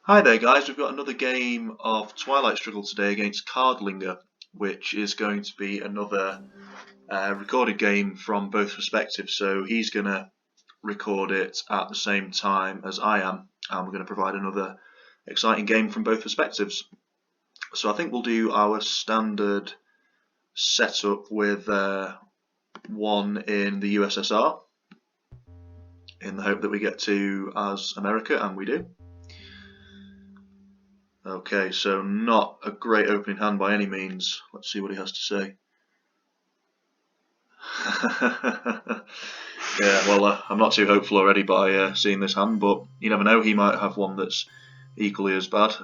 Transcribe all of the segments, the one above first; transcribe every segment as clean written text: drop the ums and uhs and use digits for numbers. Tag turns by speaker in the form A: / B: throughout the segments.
A: Hi there guys, we've got another game of Twilight Struggle today against Cardlinger, which is going to be another recorded game from both perspectives. So he's going to record it at the same time as I am, and we're going to provide another exciting game from both perspectives. So I think we'll do our standard setup with one in the USSR, in the hope that we get to as America, and we do. Okay, so not a great opening hand by any means. Let's see what he has to say. Yeah, well, I'm not too hopeful already by seeing this hand, but you never know, he might have one that's equally as bad.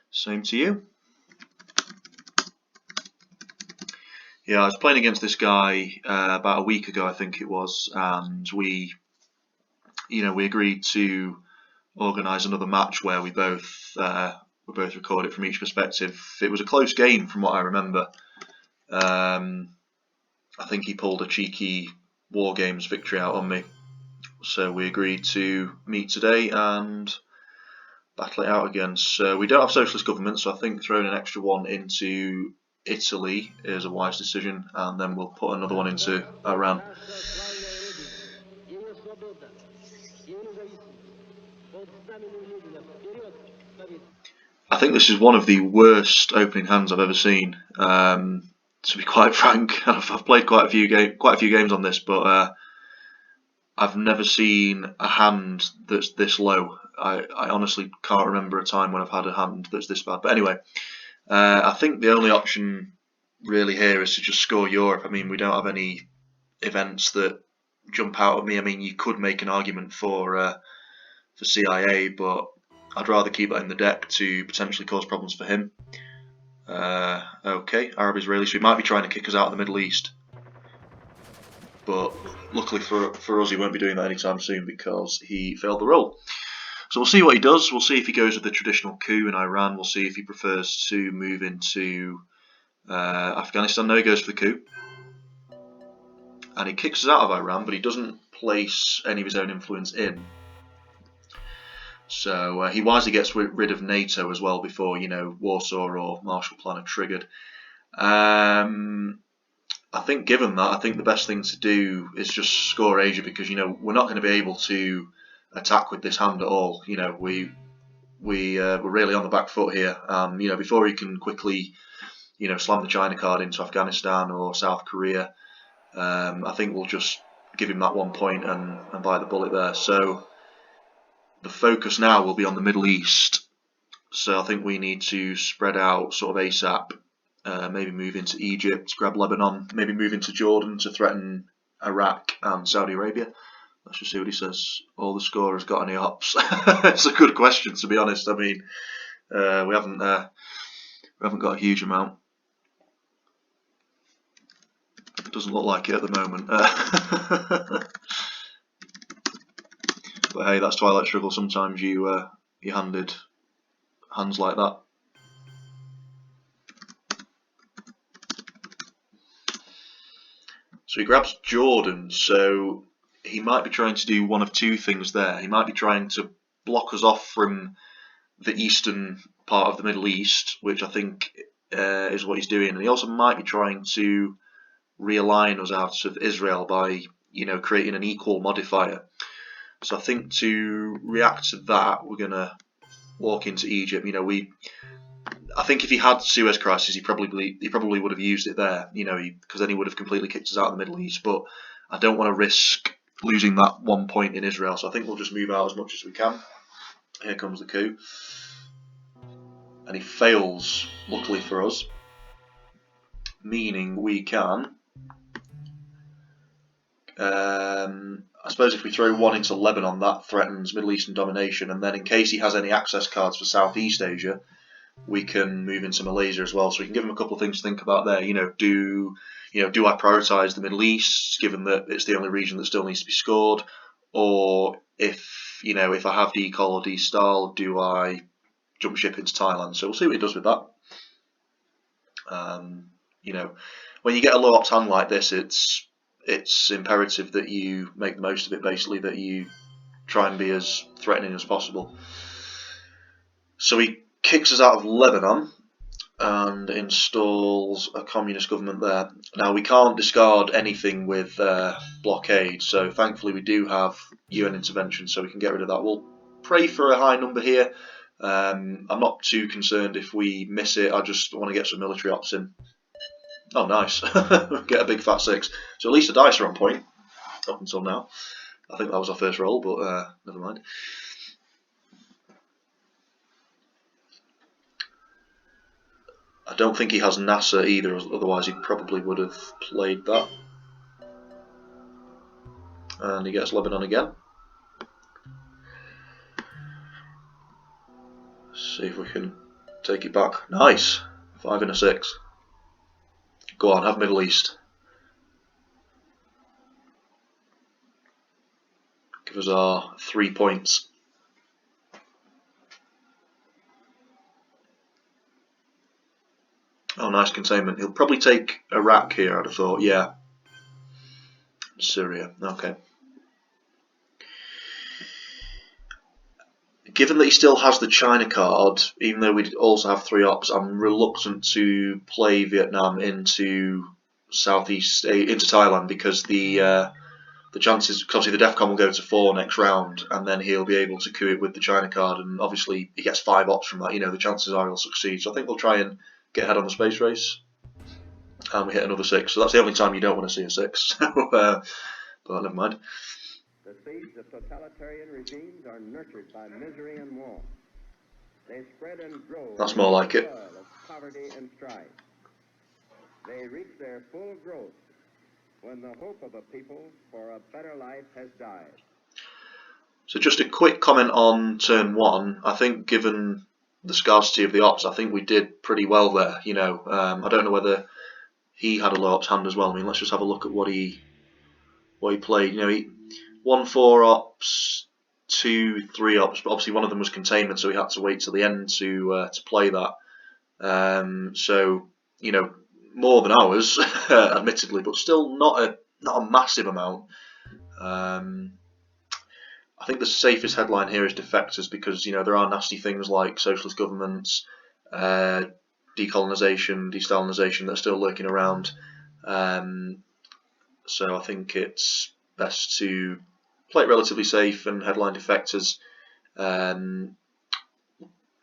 A: Same to you. Yeah, I was playing against this guy about a week ago, I think it was, and we agreed to organise another match where we both record it from each perspective. It was a close game from what I remember. I think he pulled a cheeky War Games victory out on me, so we agreed to meet today and battle it out again. So we don't have socialist government, so I think throwing an extra one into Italy is a wise decision, and then we'll put another one into Iran. I think this is one of the worst opening hands I've ever seen. To be quite frank, I've played quite a few games on this, but I've never seen a hand that's this low. I honestly can't remember a time when I've had a hand that's this bad. But anyway, I think the only option really here is to just score Europe. I mean, we don't have any events that jump out at me. I mean, you could make an argument for CIA, but I'd rather keep that in the deck to potentially cause problems for him. Okay, Arab-Israeli, so he might be trying to kick us out of the Middle East. But luckily for us, he won't be doing that anytime soon because he failed the roll. So we'll see what he does. We'll see if he goes with the traditional coup in Iran. We'll see if he prefers to move into Afghanistan. No, he goes for the coup. And he kicks us out of Iran, but he doesn't place any of his own influence in. So he wisely gets rid of NATO as well before, Warsaw or Marshall Plan are triggered. I think given that, I think the best thing to do is just score Asia because, we're not going to be able to attack with this hand at all. We're really on the back foot here. Before he can quickly, slam the China card into Afghanistan or South Korea, I think we'll just give him that 1 point and bite the bullet there. So the focus now will be on the Middle East. So I think we need to spread out sort of ASAP. Maybe move into Egypt, grab Lebanon, maybe move into Jordan to threaten Iraq and Saudi Arabia. Let's just see what he says. All the scorers got any ops? It's a good question, to be honest. I mean, we haven't got a huge amount. It doesn't look like it at the moment. But hey, that's Twilight Struggle. Sometimes you're handed hands like that. So he grabs Jordan, so he might be trying to do one of two things there. He might be trying to block us off from the eastern part of the Middle East, which I think is what he's doing. And he also might be trying to realign us out of Israel by, creating an equal modifier. So I think to react to that, we're going to walk into Egypt. I think if he had Suez Crisis, he probably would have used it there, because then he would have completely kicked us out of the Middle East. But I don't want to risk losing that 1 point in Israel, so I think we'll just move out as much as we can. Here comes the coup, and he fails, luckily for us, meaning we can. I suppose if we throw one into Lebanon, that threatens Middle Eastern domination, and then in case he has any access cards for Southeast Asia, we can move into Malaysia as well. So we can give him a couple of things to think about there. Do I prioritise the Middle East, given that it's the only region that still needs to be scored, or if I have decol or de-style, do I jump ship into Thailand? So we'll see what he does with that. When you get a low opt hand like this, it's imperative that you make the most of it. Basically, that you try and be as threatening as possible. So he kicks us out of Lebanon and installs a communist government there. Now we can't discard anything with blockade, so thankfully we do have UN intervention, so we can get rid of that. We'll pray for a high number here. I'm not too concerned if we miss it. I just want to get some military ops in. Oh, nice. Get a big fat 6. So at least the dice are on point up until now. I think that was our first roll, but never mind. I don't think he has NASA either, otherwise he probably would have played that. And he gets Lebanon again. See if we can take it back. Nice! 5 and a 6. Go on, have Middle East. Give us our 3 points. Oh, nice containment. He'll probably take Iraq here, I'd have thought. Yeah. Syria. Okay. Given that he still has the China card, even though we also have 3 ops, I'm reluctant to play Vietnam into into Thailand, because the chances, because obviously the DEFCON will go to 4 next round, and then he'll be able to coup it with the China card, and obviously he gets 5 ops from that. You know, the chances are he'll succeed. So I think we'll try and get ahead on the space race, and we hit another 6. So that's the only time you don't want to see a 6. But never mind.
B: The seeds of totalitarian regimes are nurtured by misery and war. They spread and grow.
A: That's more like it.
B: Of poverty and strife. They reach their full growth when the hope of a people for a better life has died.
A: So just a quick comment on turn 1. I think given the scarcity of the ops, I think we did pretty well there. You know, I don't know whether he had a low ops hand as well. I mean, let's just have a look at what he played. You know, he 1 4 ops, 2 3 ops, but obviously one of them was containment, so he had to wait till the end to play that. So you know, more than ours, admittedly, but still not a massive amount. I think the safest headline here is defectors, because you know there are nasty things like socialist governments, decolonisation, destalinisation that are still lurking around. So I think it's best to play it relatively safe and headline defectors.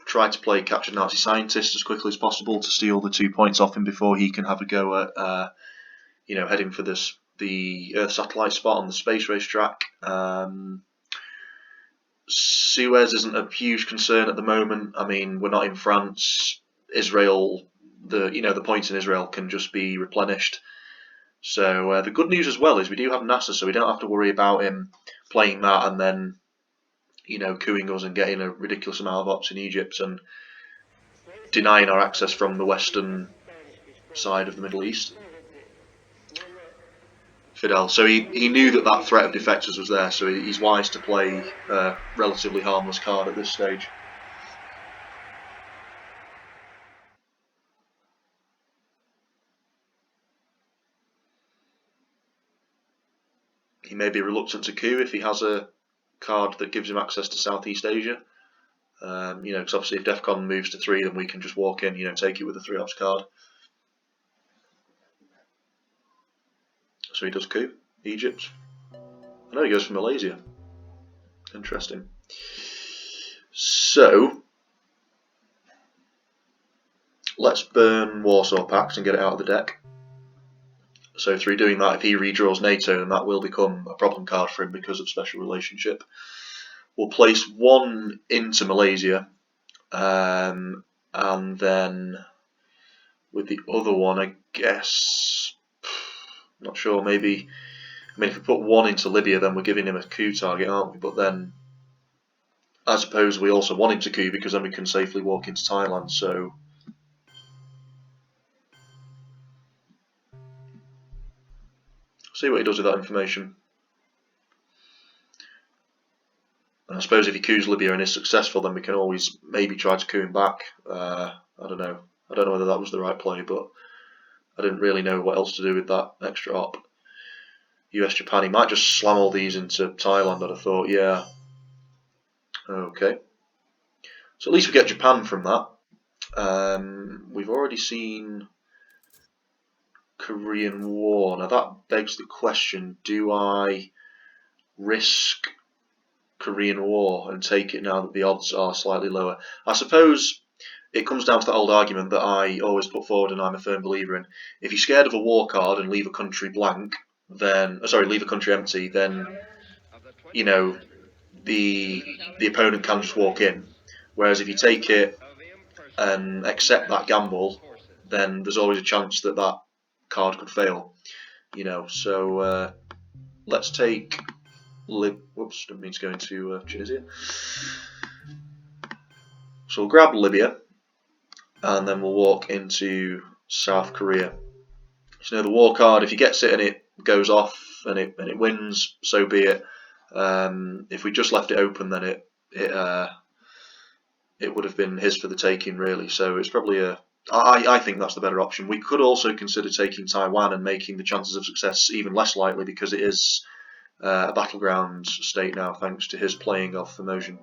A: Try to play captured Nazi scientist as quickly as possible to steal the 2 points off him before he can have a go at you know, heading for the Earth satellite spot on the space race track. Suez isn't a huge concern at the moment. I mean, we're not in France. Israel, the points in Israel can just be replenished. So the good news as well is we do have NASA, so we don't have to worry about him playing that and then, you know, cooing us and getting a ridiculous amount of ops in Egypt and denying our access from the western side of the Middle East. Fidel. So he knew that threat of defectors was there, so he's wise to play a relatively harmless card at this stage. He may be reluctant to coup if he has a card that gives him access to Southeast Asia. You know, because obviously if DEFCON moves to 3, then we can just walk in, you know, take it with a 3 ops card. So he does coup. Egypt. I know he goes for Malaysia. Interesting. So let's burn Warsaw Pact and get it out of the deck. So through doing that, if he redraws NATO, then that will become a problem card for him because of special relationship. We'll place 1 into Malaysia, and then with the other one, I guess, not sure, maybe, I mean, if we put 1 into Libya, then we're giving him a coup target, aren't we? But then, I suppose we also want him to coup, because then we can safely walk into Thailand, so see what he does with that information. And I suppose if he coups Libya and is successful, then we can always maybe try to coup him back. I don't know. I don't know whether that was the right play, but I didn't really know what else to do with that extra op. US Japan, he might just slam all these into Thailand, I'd have thought, yeah. Okay. So at least we get Japan from that. We've already seen Korean War. Now that begs the question, do I risk Korean War and take it now that the odds are slightly lower? I suppose it comes down to that old argument that I always put forward and I'm a firm believer in. If you're scared of a war card and leave a country blank, then leave a country empty, then you know the opponent can just walk in. Whereas if you take it and accept that gamble, then there's always a chance that that card could fail. So let's take whoops, didn't mean to go into Tunisia. So we'll grab Libya, and then we'll walk into South Korea. So the war card, if he gets it and it goes off and it wins, so be it. If we just left it open, then it would have been his for the taking, really. So it's probably I think that's the better option. We could also consider taking Taiwan and making the chances of success even less likely, because it is a battleground state now, thanks to his playing of Formosan.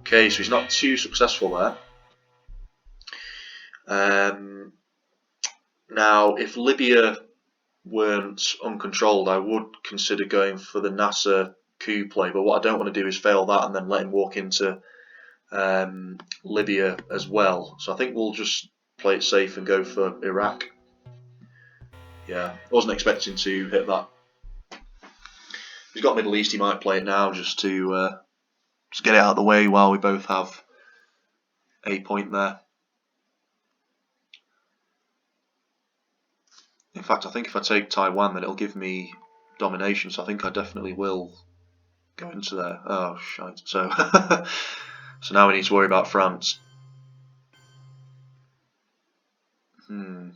A: Okay, so he's not too successful there. Now, if Libya weren't uncontrolled, I would consider going for the Nasser coup play, but what I don't want to do is fail that and then let him walk into Libya as well. So I think we'll just play it safe and go for Iraq. Yeah, wasn't expecting to hit that. If he's got Middle East, he might play it now just to just get it out of the way while we both have a point there. In fact, I think if I take Taiwan, then it'll give me domination, so I think I definitely will go into there. Oh, shite. So, so now we need to worry about France. Well,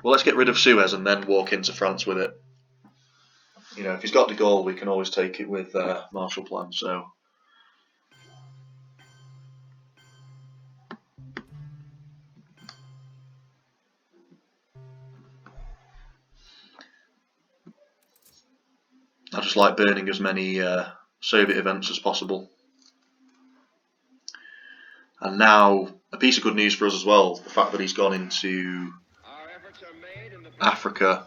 A: let's get rid of Suez and then walk into France with it. If he's got de Gaulle, we can always take it with Marshall Plan, so... I just like burning as many Soviet events as possible. And now, a piece of good news for us as well, the fact that he's gone into Africa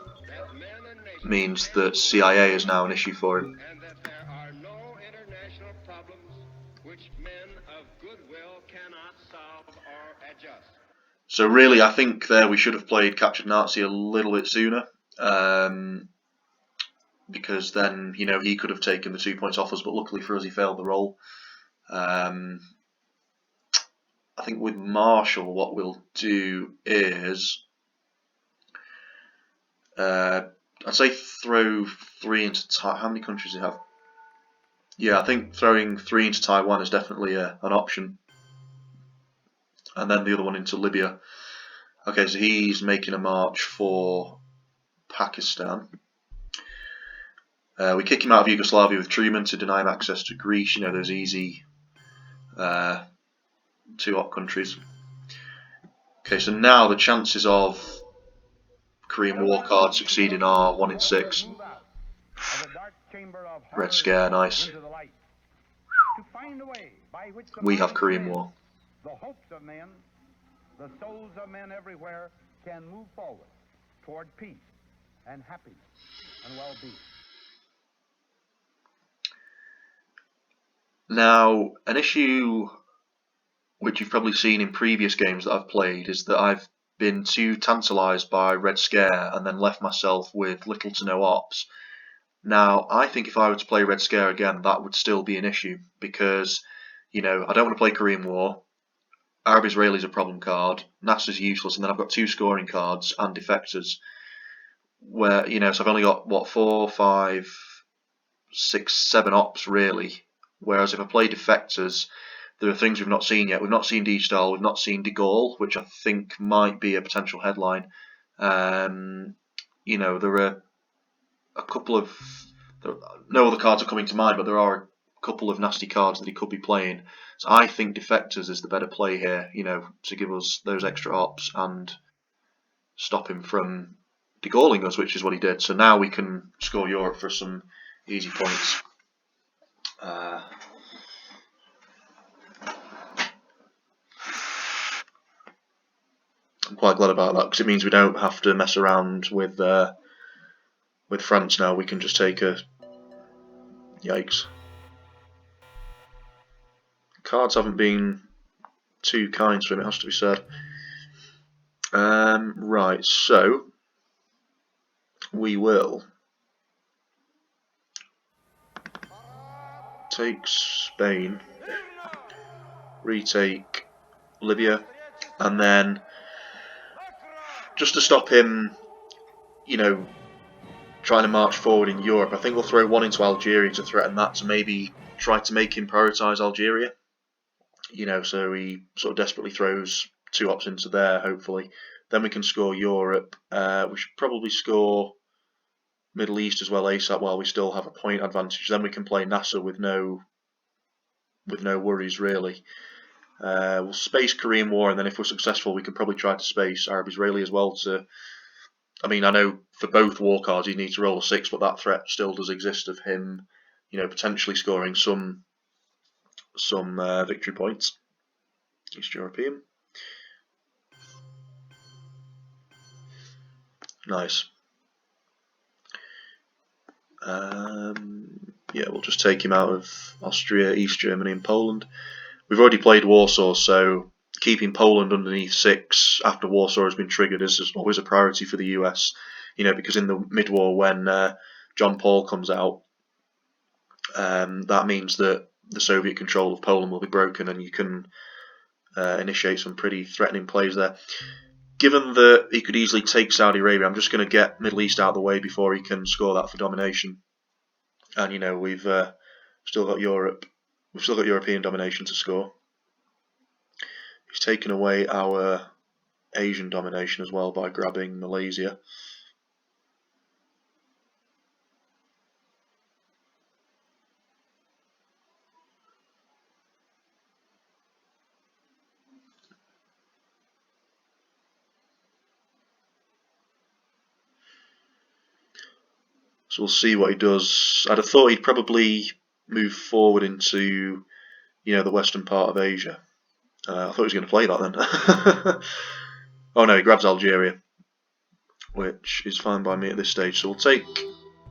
A: means that CIA is now an issue for him.
B: And that there are no international problems which men of goodwill cannot solve or adjust.
A: So really, I think there we should have played Captured Nazi a little bit sooner. Because then, he could have taken the 2 points off us, but luckily for us, he failed the roll. I think with Marshall, what we'll do is, I'd say throw 3 into Taiwan. How many countries do you have? Yeah, I think throwing 3 into Taiwan is definitely an option. And then the other one into Libya. Okay, so he's making a march for Pakistan. We kick him out of Yugoslavia with Truman to deny him access to Greece. Those easy 2-op countries. Okay, so now the chances of Korean War card succeeding are 1 in 6. Red Scare, nice. We have Korean War.
B: The hopes of men, the souls of men everywhere can move forward toward peace and happiness and well-being.
A: Now, an issue which you've probably seen in previous games that I've played is that I've been too tantalised by Red Scare and then left myself with little to no ops. Now, I think if I were to play Red Scare again, that would still be an issue, because, I don't want to play Korean War. Arab-Israeli is a problem card. Nasser's useless, and then I've got 2 scoring cards and defectors. Where, so I've only got, 4, 5, 6, 7 ops, really. Whereas if I play defectors, there are things we've not seen yet. We've not seen D-Style, we've not seen de Gaulle, which I think might be a potential headline. There are a couple of... no other cards are coming to mind, but there are a couple of nasty cards that he could be playing. So I think defectors is the better play here, to give us those extra ops and stop him from de Gaulling us, which is what he did. So now we can score Europe for some easy points. I'm quite glad about that because it means we don't have to mess around with France now. We can just take a yikes. Cards haven't been too kind to him, it has to be said. Right, so we will take Spain, retake Libya, and then just to stop him, you know, trying to march forward in Europe, I think we'll throw one into Algeria to threaten that, to maybe try to make him prioritise Algeria. You know, so he sort of desperately throws 2 ops into there, hopefully. Then we can score Europe. We should probably score Middle East as well ASAP while we still have a point advantage. Then we can play Nasser with no worries really. We'll space Korean War, and then if we're successful, we can probably try to space Arab-Israeli as well. I mean, I know for both war cards you need to roll a 6, but that threat still does exist of him, you know, potentially scoring some victory points. East European. Nice. Yeah, we'll just take him out of Austria, East Germany and Poland. We've already played Warsaw, so keeping Poland underneath 6 after Warsaw has been triggered is always a priority for the US. You know, because in the mid-war when John Paul comes out, that means that the Soviet control of Poland will be broken and you can initiate some pretty threatening plays there. Given that he could easily take Saudi Arabia, I'm just going to get Middle East out of the way before he can score that for domination. And you know, we've still got Europe. We've still got European domination to score. He's taken away our Asian domination as well by grabbing Malaysia. So we'll see what he does. I'd have thought he'd probably move forward into, you know, the western part of Asia. I thought he was going to play that then. Oh no, he grabs Algeria, which is fine by me at this stage. So we'll take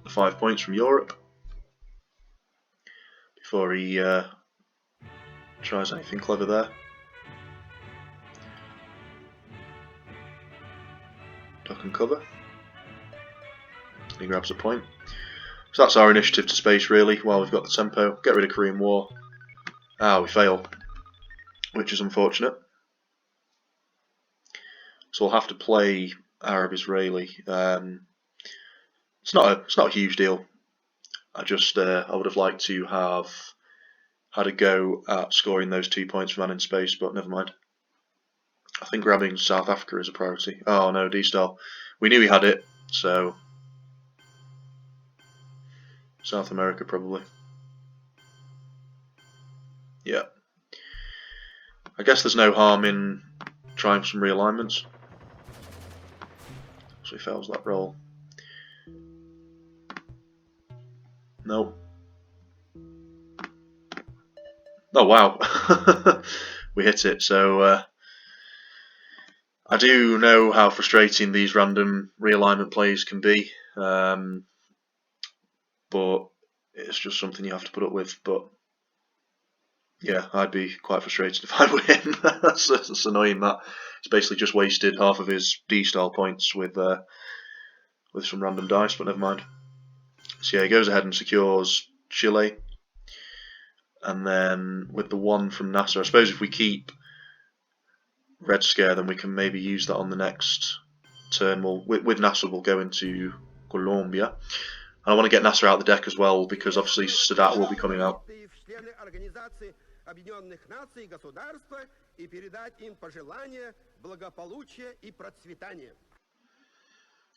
A: the 5 points from Europe before he tries anything clever there. Duck and cover. He grabs a point. So that's our initiative to space really, while we've got the tempo. Get rid of Korean War. We fail, which is unfortunate. So we'll have to play Arab-Israeli. It's not a huge deal. I would have liked to have had a go at scoring those 2 points from Man in Space, but never mind. I think grabbing South Africa is a priority. Oh no, D-Star. We knew he had it, so South America probably. Yeah. I guess there's no harm in trying some realignments. So he fails that roll. Nope. Oh wow. We hit it, so I do know how frustrating these random realignment plays can be, but it's just something you have to put up with. But yeah, I'd be quite frustrated if I win. That's annoying. That it's basically just wasted half of his D-style points with some random dice, but never mind. So yeah, he goes ahead and secures Chile, and then with the 1 from Nasser, I suppose if we keep Red Scare, then we can maybe use that on the next turn. With Nasser, we'll go into Colombia. And I want to get Nasser out of the deck as well, because obviously Sadat will be coming out.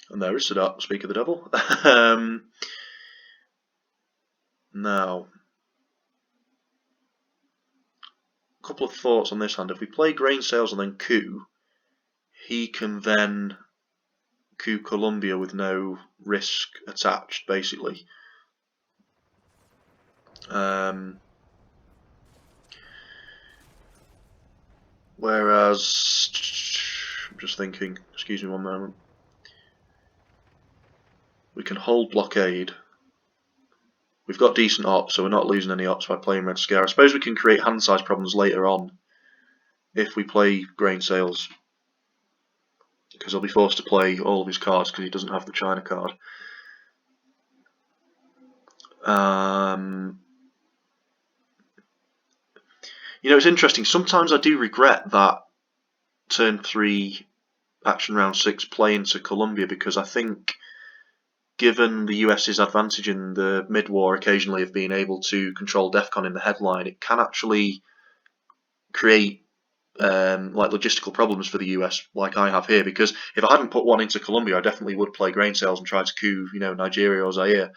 A: And there is Sadat, speak of the devil. Now, a couple of thoughts on this hand. If we play Grain Sales and then coup, he can then coup Colombia with no risk attached, basically. Whereas Just thinking. Excuse me one moment. We can hold blockade. We've got decent ops, so we're not losing any ops by playing Red Scare. I suppose we can create hand size problems later on if we play grain sales, because he'll be forced to play all of his cards because he doesn't have the China card. You know, it's interesting. Sometimes I do regret that turn 3, action round 6 play into Colombia, because I think, given the US's advantage in the mid-war occasionally of being able to control DEFCON in the headline, it can actually create like logistical problems for the US, like I have here. Because if I hadn't put one into Colombia, I definitely would play grain sales and try to coup, you know, Nigeria or Zaire.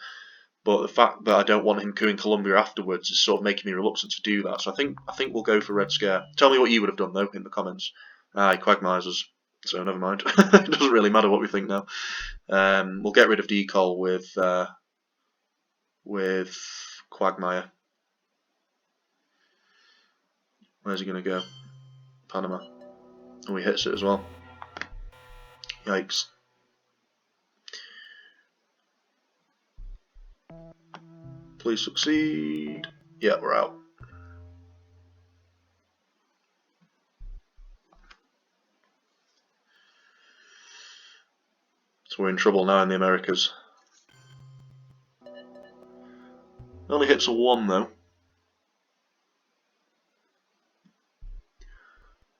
A: But the fact that I don't want him cooing Colombia afterwards is sort of making me reluctant to do that. So I think we'll go for Red Scare. Tell me what you would have done though in the comments. He quagmires, so never mind. It doesn't really matter what we think now. We'll get rid of Decol with Quagmire. Where's he going to go? Panama. Oh, he hits it as well. Yikes. Please succeed. Yeah, we're out. So we're in trouble now in the Americas. Only hits a 1 though.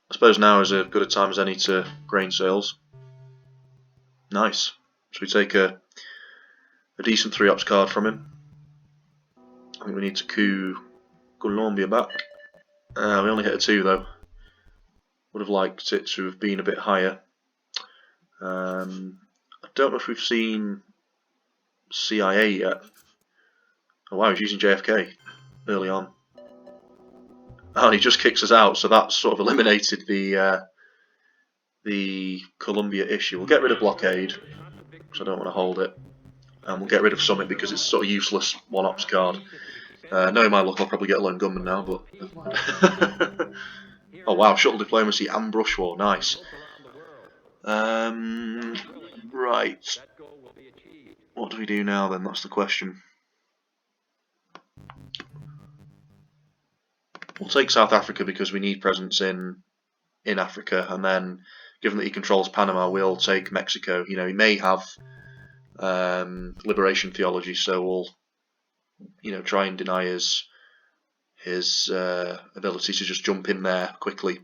A: I suppose now is as good a time as any to grain sales. Nice. So we take a decent 3-ops card from him. I think we need to coup Colombia back. We only hit a 2 though. Would have liked it to have been a bit higher. I don't know if we've seen CIA yet. Oh wow, he's using JFK early on. Oh, and he just kicks us out, so that sort of eliminated the Colombia issue. We'll get rid of blockade, because I don't want to hold it. And we'll get rid of Summit because it's sort of useless 1-ops card. Knowing my luck, I'll probably get a lone gunman now, but... Oh wow, shuttle diplomacy and brush war, nice. Right. What do we do now then? That's the question. We'll take South Africa because we need presence in Africa, and then, given that he controls Panama, we'll take Mexico. You know, he may have liberation theology, so we'll, you know, try and deny his ability to just jump in there quickly.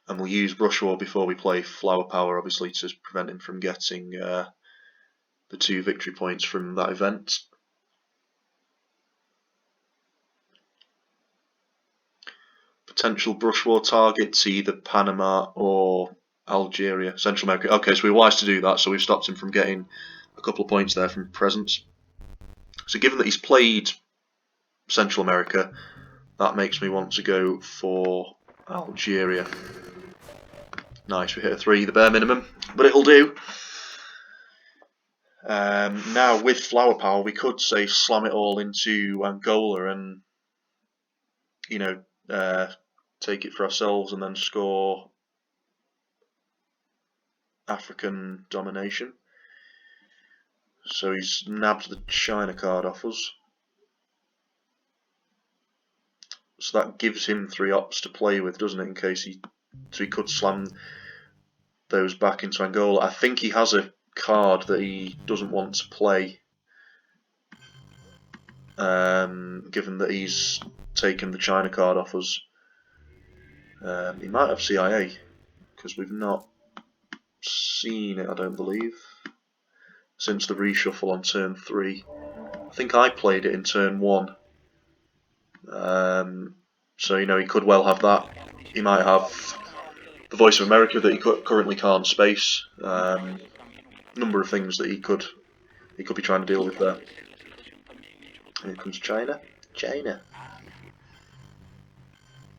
A: And we'll use Brush War before we play Flower Power, obviously, to prevent him from getting the 2 victory points from that event. Potential Brush War targets, either Panama or Algeria, Central America. Okay, so we're wise to do that, so we've stopped him from getting a couple of points there from presence. So given that he's played Central America, that makes me want to go for Algeria. Nice, we hit a 3, the bare minimum, but it'll do. Now with Flower Power, we could say slam it all into Angola and, you know, take it for ourselves and then score African domination. So he's nabbed the China card off us. So that gives him 3 ops to play with, doesn't it? In case he could slam those back into Angola. I think he has a card that he doesn't want to play, given that he's taken the China card off us. He might have CIA, because we've not seen it, I don't believe, since the reshuffle on turn 3. I think I played it in turn 1. So, you know, he could well have that. He might have the Voice of America that he currently can't space. Number of things that he could be trying to deal with there. Here comes China. China.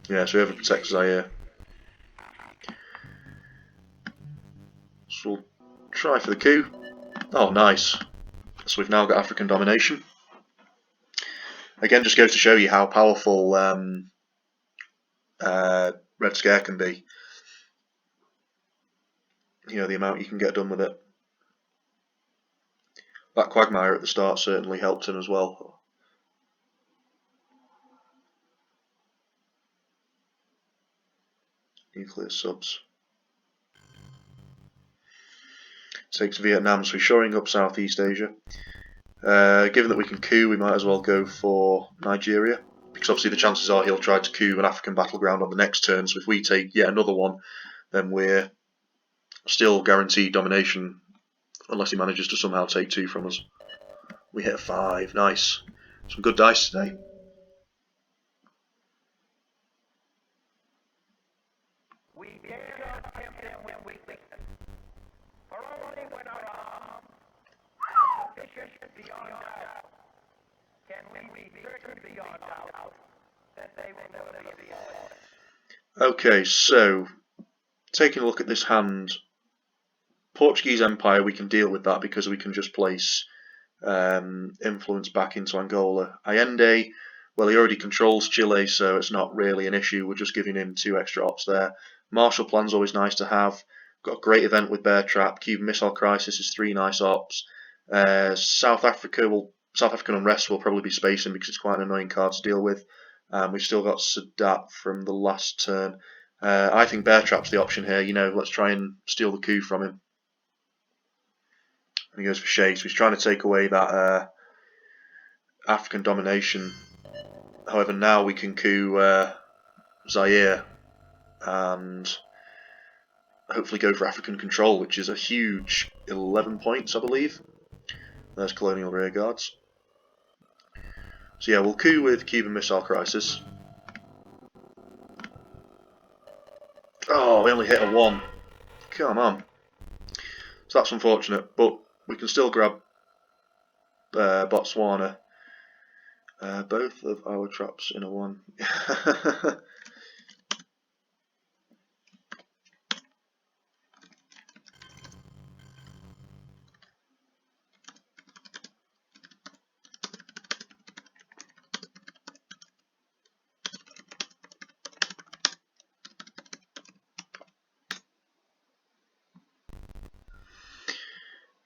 A: Yeah, so whoever protects Zaire. So we'll try for the coup. Oh, nice. So we've now got African domination. Again, just goes to show you how powerful Red Scare can be. You know, the amount you can get done with it. That Quagmire at the start certainly helped him as well. Nuclear subs. Takes Vietnam, so we're shoring up Southeast Asia. Given that we can coup, we might as well go for Nigeria, because obviously the chances are he'll try to coup an African battleground on the next turn, so if we take yet another one, then we're still guaranteed domination, unless he manages to somehow take 2 from us. We hit a 5, nice. Some good dice today.
C: We dare not tempt him when we weaken, for only when our arms are sufficient beyond doubt can we be certain beyond doubt that they will never be destroyed.
A: Okay, so taking a look at this hand, Portuguese Empire, we can deal with that because we can just place influence back into Angola. Allende, well, he already controls Chile, so it's not really an issue. We're just giving him 2 extra ops there. Marshall Plan's always nice to have. Got a great event with Bear Trap. Cuban Missile Crisis is 3 nice ops. South African Unrest will probably be spacing because it's quite an annoying card to deal with. We've still got Sadat from the last turn. I think Bear Trap's the option here. You know, let's try and steal the coup from him. And he goes for Shea, so he's trying to take away that African domination. However, now we can coup Zaire and hopefully go for African control, which is a huge 11 points, I believe. There's Colonial Rearguards. So yeah, we'll coup with Cuban Missile Crisis. Oh, we only hit a 1. Come on. So that's unfortunate, but we can still grab Botswana. Both of our traps in a 1.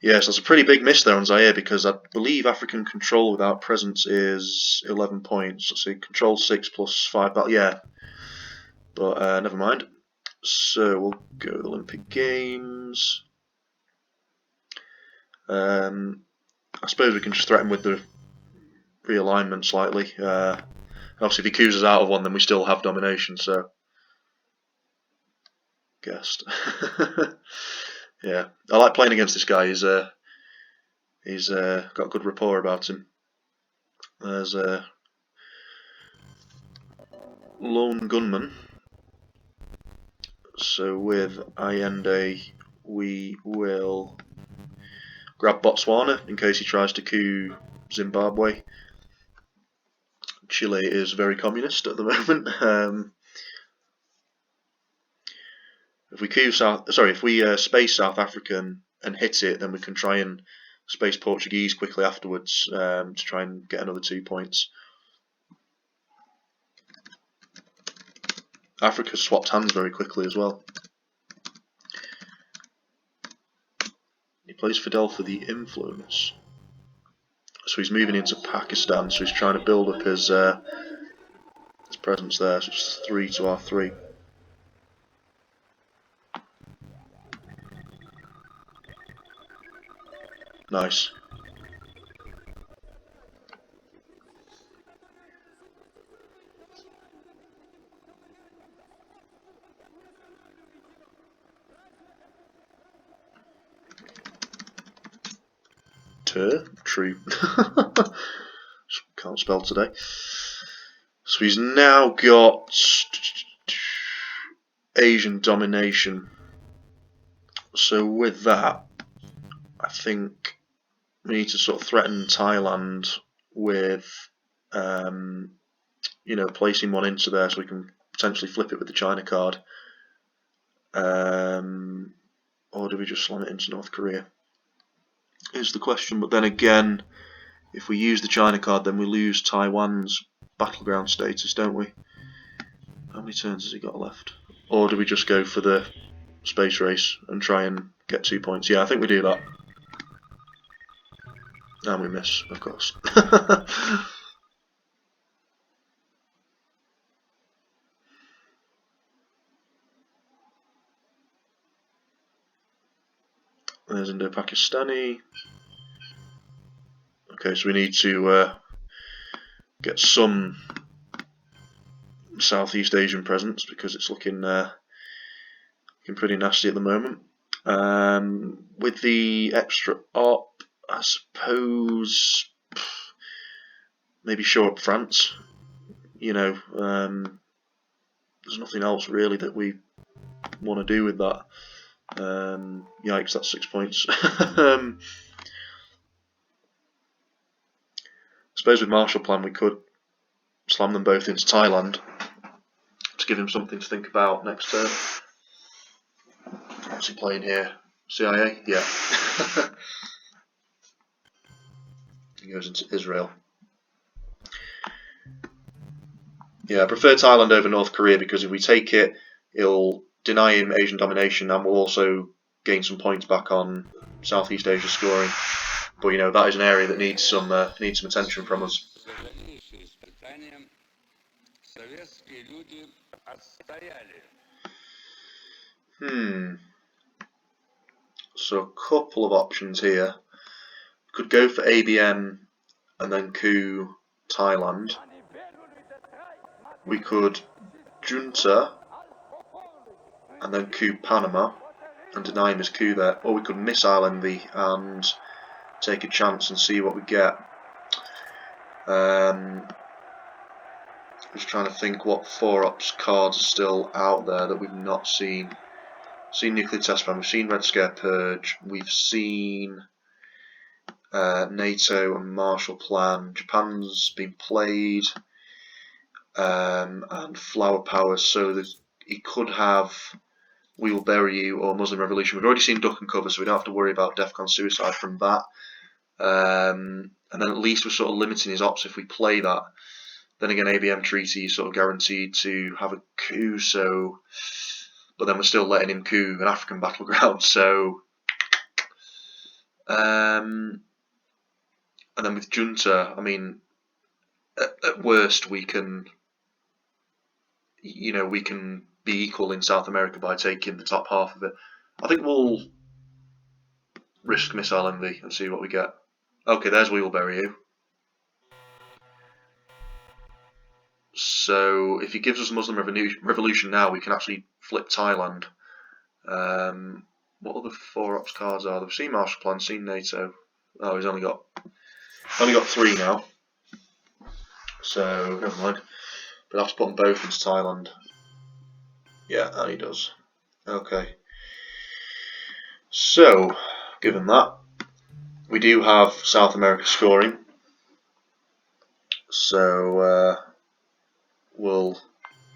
A: Yes, that's a pretty big miss there on Zaire because I believe African control without presence is 11 points. Let's see, control 6 plus 5 battle. Yeah, but never mind. So we'll go to the Olympic Games. I suppose we can just threaten with the realignment slightly. Obviously, if he coups us out of one, then we still have domination. So, guessed. Yeah, I like playing against this guy. He's got good rapport about him. There's a lone gunman. So with Allende, we will grab Botswana in case he tries to coup Zimbabwe. Chile is very communist at the moment. If we space South African and hit it, then we can try and space Portuguese quickly afterwards to try and get another 2 points. Africa swapped hands very quickly as well. He plays Fidel for the influence. So he's moving into Pakistan, so he's trying to build up his presence there. So it's 3 to our 3. Nice. True. Can't spell today. So he's now got Asian domination. So with that, I think we need to sort of threaten Thailand with, you know, placing one into there so we can potentially flip it with the China card. Or do we just slam it into North Korea? Is the question. But then again, if we use the China card, then we lose Taiwan's battleground status, don't we? How many turns has he got left? Or do we just go for the space race and try and get 2 points? Yeah, I think we do that. And we miss, of course. There's Indo-Pakistani. Okay, so we need to get some Southeast Asian presence because it's looking pretty nasty at the moment. With the extra op, I suppose maybe show up France. You know, there's nothing else really that we want to do with that. Yikes, that's 6 points. I suppose with Marshall Plan we could slam them both into Thailand to give him something to think about next turn. What's he playing here? CIA? Yeah. He goes into Israel. Yeah, I prefer Thailand over North Korea because if we take it, it'll deny him Asian domination and we'll also gain some points back on Southeast Asia scoring. But you know, that is an area that needs some attention from us. So a couple of options here. Could go for ABM and then coup Thailand. We could junta and then coup Panama and deny him his coup there, or we could missile envy and take a chance and see what we get. Just trying to think what 4-ops cards are still out there that we've not seen. We've seen Nuclear Test Ban, we've seen Red Scare Purge, we've seen NATO and Marshall Plan, Japan's been played, and Flower Power, so he could have We Will Bury You or Muslim Revolution. We've already seen Duck and Cover, so we don't have to worry about DEFCON Suicide from that. And then at least we're sort of limiting his ops if we play that. Then again, ABM Treaty is sort of guaranteed to have a coup, so, but then we're still letting him coup an African battleground, so, and then with junta, I mean, at worst we can, you know, we can be equal in South America by taking the top half of it. I think we'll risk missile envy and see what we get. Okay, there's We Will Bury You. So if he gives us Muslim Revolution now, we can actually flip Thailand. What other 4-ops cards are there? We've seen Marshall Plan, seen NATO. Oh, he's only got 3 now. So never mind. But I have to put them both into Thailand. Yeah, and he does. Okay. So, given that, we do have South America scoring. So we'll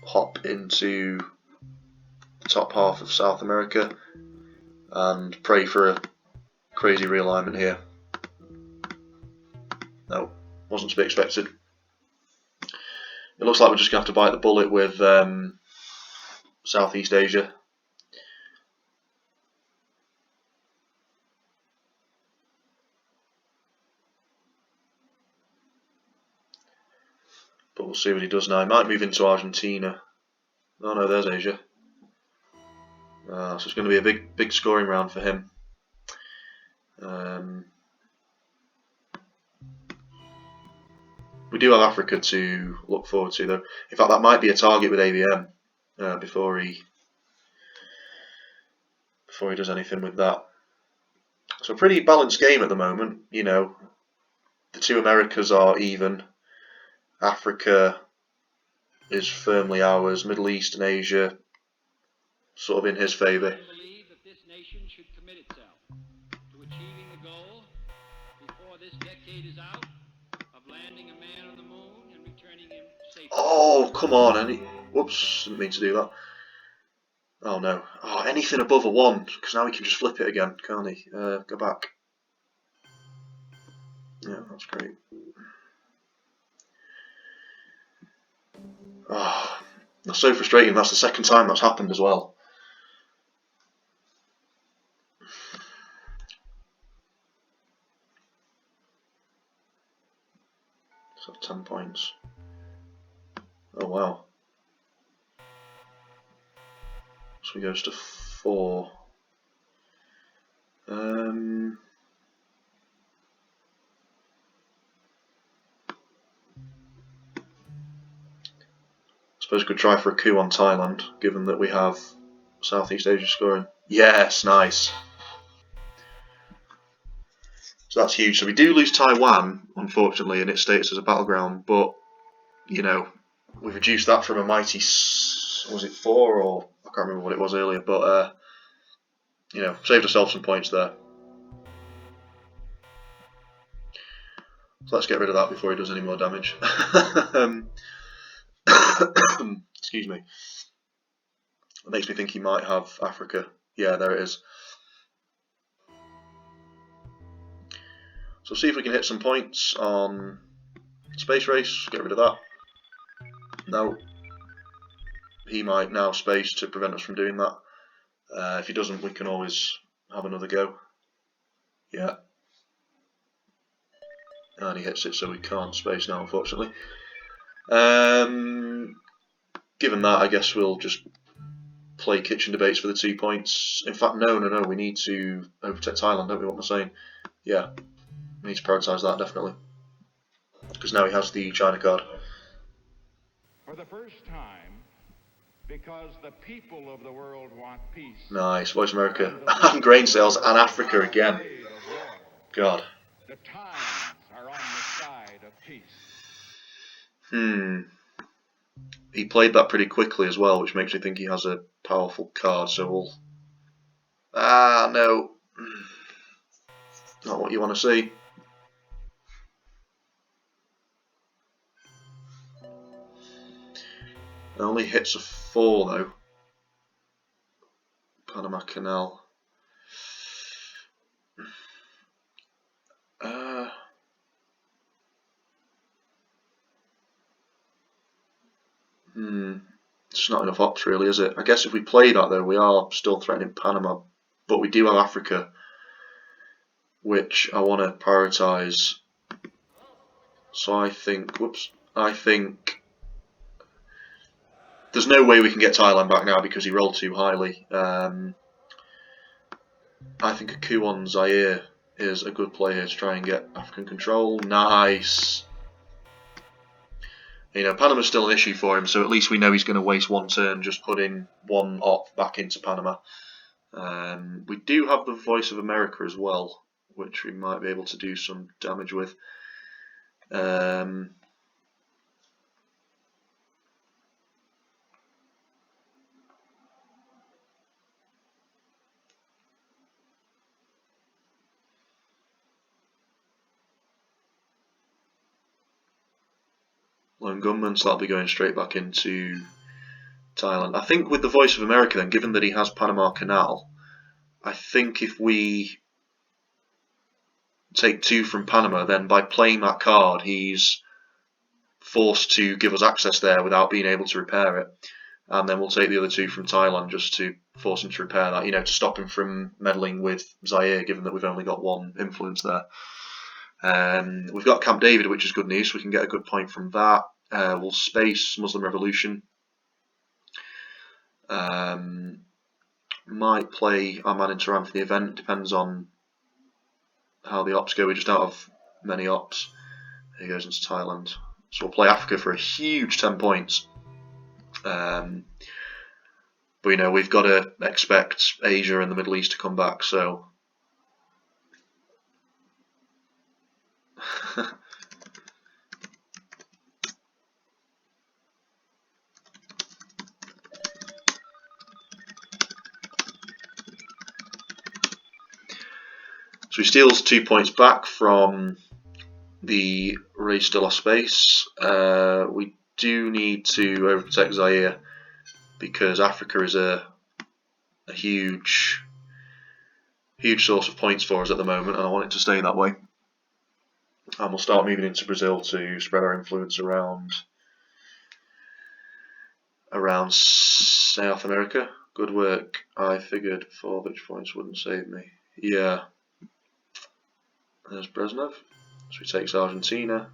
A: hop into the top half of South America and pray for a crazy realignment here. No, wasn't to be expected. It looks like we're just going to have to bite the bullet with Southeast Asia. But we'll see what he does now. He might move into Argentina. Oh no, there's Asia. So it's going to be a big scoring round for him. We do have Africa to look forward to, though. In fact, that might be a target with ABM before he does anything with that. So a pretty balanced game at the moment. You know, the two Americas are even. Africa is firmly ours. Middle East and Asia sort of in his favour.
D: I believe that this nation should commit itself to achieving the goal before this decade is out of landing a man on the moon and returning him safely.
A: Oh, come on. Whoops, didn't mean to do that. Oh no. Oh, anything above a 1, because now he can just flip it again, can't he? Go back. Yeah, that's great. Oh, That's so frustrating. That's the second time that's happened as well. So 10 points. Oh wow. So he goes to 4. Suppose we could try for a coup on Thailand, given that we have Southeast Asia scoring. Yes, nice. So that's huge. So we do lose Taiwan, unfortunately, and it states as a battleground, but, you know, we've reduced that from a mighty, was it 4 or, I can't remember what it was earlier, but, you know, saved ourselves some points there. So let's get rid of that before he does any more damage. Excuse me. It makes me think he might have Africa. Yeah, there it is. So see if we can hit some points on Space Race. Get rid of that. No. He might now space to prevent us from doing that. If he doesn't, we can always have another go. Yeah. And he hits it, so we can't space now, unfortunately. Given that, I guess we'll just play kitchen debates for the 2 points. In fact, no, we need to overtake Thailand, don't we? What am I saying? Yeah, we need to prioritise that, definitely. Because now he has the China card.
E: For the first time, because the people of the world want peace.
A: Nice, Voice America. And grain sales and Africa again. God.
E: The times are on the side of peace.
A: He played that pretty quickly as well, which makes me think he has a powerful card, so we'll... Ah, no. Not what you want to see. It only hits a 4 though. Panama Canal. It's not enough ops really, is it? I guess if we play that though, we are still threatening Panama, but we do have Africa, which I want to prioritise. So I think, I think there's no way we can get Thailand back now because he rolled too highly. I think a coup on Zaire is a good play here to try and get African control. Nice. You know, Panama's still an issue for him, so at least we know he's going to waste 1 turn just putting 1 op back into Panama. We do have the Voice of America as well, which we might be able to do some damage with. Lone Gunman, so that'll be going straight back into Thailand. I think with the Voice of America then, given that he has Panama Canal, I think if we take 2 from Panama, then by playing that card he's forced to give us access there without being able to repair it. And then we'll take the other 2 from Thailand just to force him to repair that, you know, to stop him from meddling with Zaire, given that we've only got 1 influence there. We've got Camp David, which is good news, so we can get a good point from that. We'll space Muslim Revolution. Might play our man in Tehran for the event, depends on how the ops go. We just don't have many ops. He goes into Thailand. So we'll play Africa for a huge 10 points. But you know, we've got to expect Asia and the Middle East to come back, so so he steals 2 points back from the Race de la Space. We do need to overprotect Zaire because Africa is a huge source of points for us at the moment, and I want it to stay that way. And we'll start moving into Brazil to spread our influence around around South America. Good work. I figured 4 victory points wouldn't save me. Yeah. There's Brezhnev. So he takes Argentina.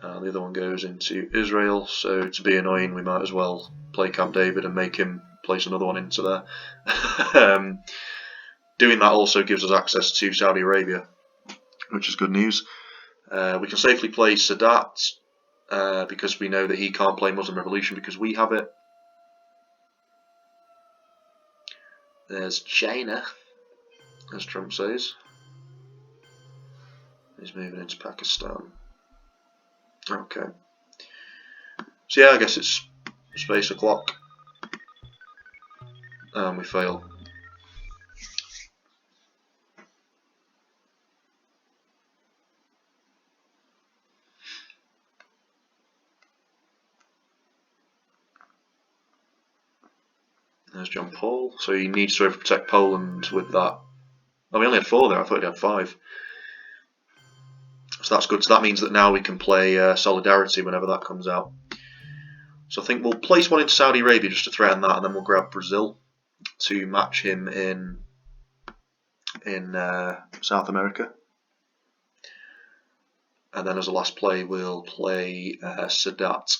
A: And the other one goes into Israel. So to be annoying, we might as well play Camp David and make him place another one into there. Doing that also gives us access to Saudi Arabia, which is good news. We can safely play Sadat because we know that he can't play Muslim Revolution because we have it. There's China, as Trump says. He's moving into Pakistan. Okay. So yeah, I guess it's space o'clock. And we fail. There's John Paul. So he needs to overprotect Poland with that. Oh, we only had 4 there. I thought he had 5. So that's good. So that means that now we can play Solidarity whenever that comes out. So I think we'll place one into Saudi Arabia just to threaten that, and then we'll grab Brazil to match him in South America. And then as a last play, we'll play Sadat.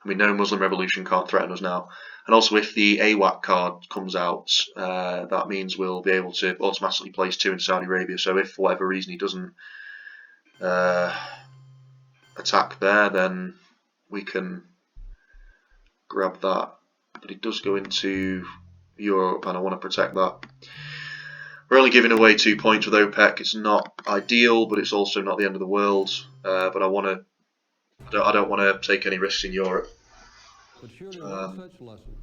A: I mean, no Muslim Revolution can't threaten us now. And also, if the AWAC card comes out, that means we'll be able to automatically place 2 in Saudi Arabia. So if for whatever reason he doesn't attack there, then we can grab that. But it does go into Europe, and I want to protect that. We're only giving away 2 points with OPEC. It's not ideal, but it's also not the end of the world. But I don't want to take any risks in Europe.
F: But surely one such lesson